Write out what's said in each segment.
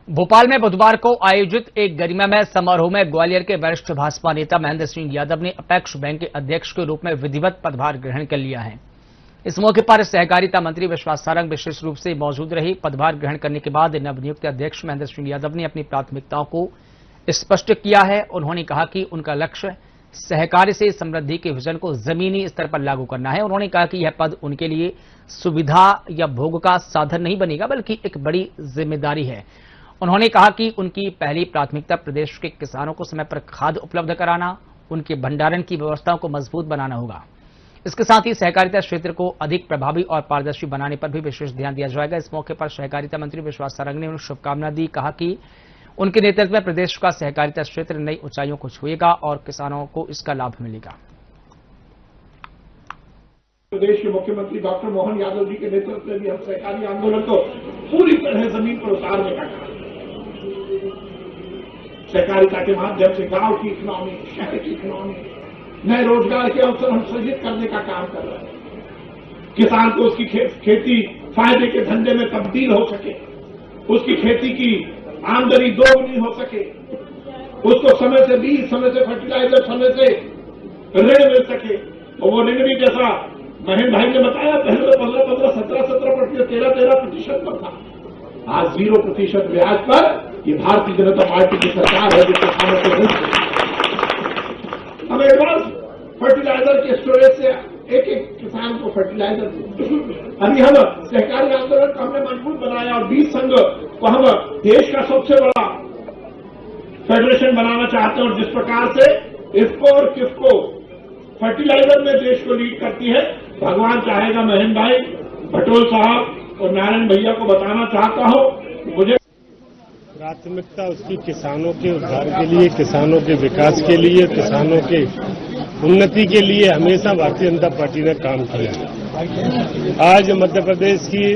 भोपाल में बुधवार को आयोजित एक गरिमामय समारोह में ग्वालियर के वरिष्ठ भाजपा नेता महेंद्र सिंह यादव ने अपेक्स बैंक के अध्यक्ष के रूप में विधिवत पदभार ग्रहण कर लिया है। इस मौके पर सहकारिता मंत्री विश्वास सारंग विशेष रूप से मौजूद रहे। पदभार ग्रहण करने के बाद नवनियुक्त अध्यक्ष महेंद्र सिंह यादव ने अपनी प्राथमिकताओं को स्पष्ट किया है। उन्होंने कहा कि उनका लक्ष्य सहकारी से समृद्धि के विजन को जमीनी स्तर पर लागू करना है। उन्होंने कहा कि यह पद उनके लिए सुविधा या भोग का साधन नहीं बनेगा, बल्कि एक बड़ी जिम्मेदारी है। उन्होंने कहा कि उनकी पहली प्राथमिकता प्रदेश के किसानों को समय पर खाद उपलब्ध कराना, उनके भंडारण की व्यवस्थाओं को मजबूत बनाना होगा। इसके साथ ही सहकारिता क्षेत्र को अधिक प्रभावी और पारदर्शी बनाने पर भी विशेष ध्यान दिया जाएगा। इस मौके पर सहकारिता मंत्री विश्वास सारंग ने उन्हें शुभकामना दी। कहा कि उनके नेतृत्व में प्रदेश का सहकारिता क्षेत्र नई ऊंचाइयों को छुएगा और किसानों को इसका लाभ मिलेगा। प्रदेश के मुख्यमंत्री डॉक्टर मोहन यादव जी के नेतृत्व में भी हम सहकारी आंदोलन को पूरी तरह जमीन पर उतारने का काम, सहकारिता के माध्यम से गांव की इकोनॉमी, शहर की इकोनॉमी, नए रोजगार के अवसर हम सृजित करने का काम कर रहे हैं। किसान को उसकी खेती फायदे के धंधे में तब्दील हो सके, उसकी खेती की आमदनी दोगुनी हो सके, उसको समय से बीज, समय से फर्टिलाइजर, समय से ऋण मिल सके। और वो ऋण भी जैसा महेंद्र भाई ने बताया, पहले तो 15-15, 17-17%, 13-13% पर था। आज 0% ब्याज पर ये भारतीय जनता पार्टी की सरकार है जो किसानों को ऋण देती है। हम एडवांस फर्टिलाइजर के स्टोरेज से एक किसान को फर्टिलाइजर दें। अभी हम सहकारी आंदोलन को हमने मजबूत बनाया और बीज संघ को हम देश का सबसे बड़ा फेडरेशन बनाना चाहते हैं। और जिस प्रकार से इसको और किसको फर्टिलाइजर में देश को लीड करती है, भगवान चाहेगा महेंद्र भाई, भटोल साहब और नारायण भैया को बताना चाहता हूं, मुझे प्राथमिकता उसकी किसानों के उद्धार के लिए, किसानों के विकास के लिए, किसानों के उन्नति के लिए हमेशा भारतीय जनता पार्टी ने काम किया। आज मध्य प्रदेश की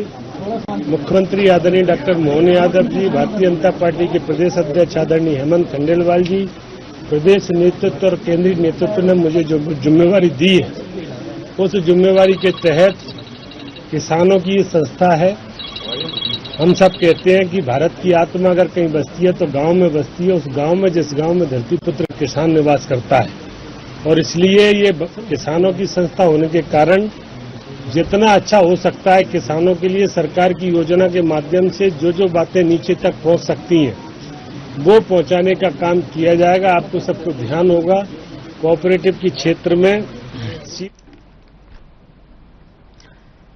मुख्यमंत्री आदरणीय डॉक्टर मोहन यादव जी, भारतीय जनता पार्टी के प्रदेश अध्यक्ष आदरणीय हेमंत खंडेलवाल जी, प्रदेश नेतृत्व और केंद्रीय नेतृत्व ने मुझे जो जिम्मेवारी दी है, उस जिम्मेवारी के तहत किसानों की ये संस्था है। हम सब कहते हैं कि भारत की आत्मा अगर कहीं बसती है तो गांव में बसती है। उस गांव में, जिस गांव में धरतीपुत्र किसान निवास करता है, और इसलिए ये किसानों की संस्था होने के कारण जितना अच्छा हो सकता है किसानों के लिए, सरकार की योजना के माध्यम से जो जो बातें नीचे तक पहुंच सकती हैं वो पहुंचाने का काम किया जाएगा। आपको सबको ध्यान होगा, कोऑपरेटिव के क्षेत्र में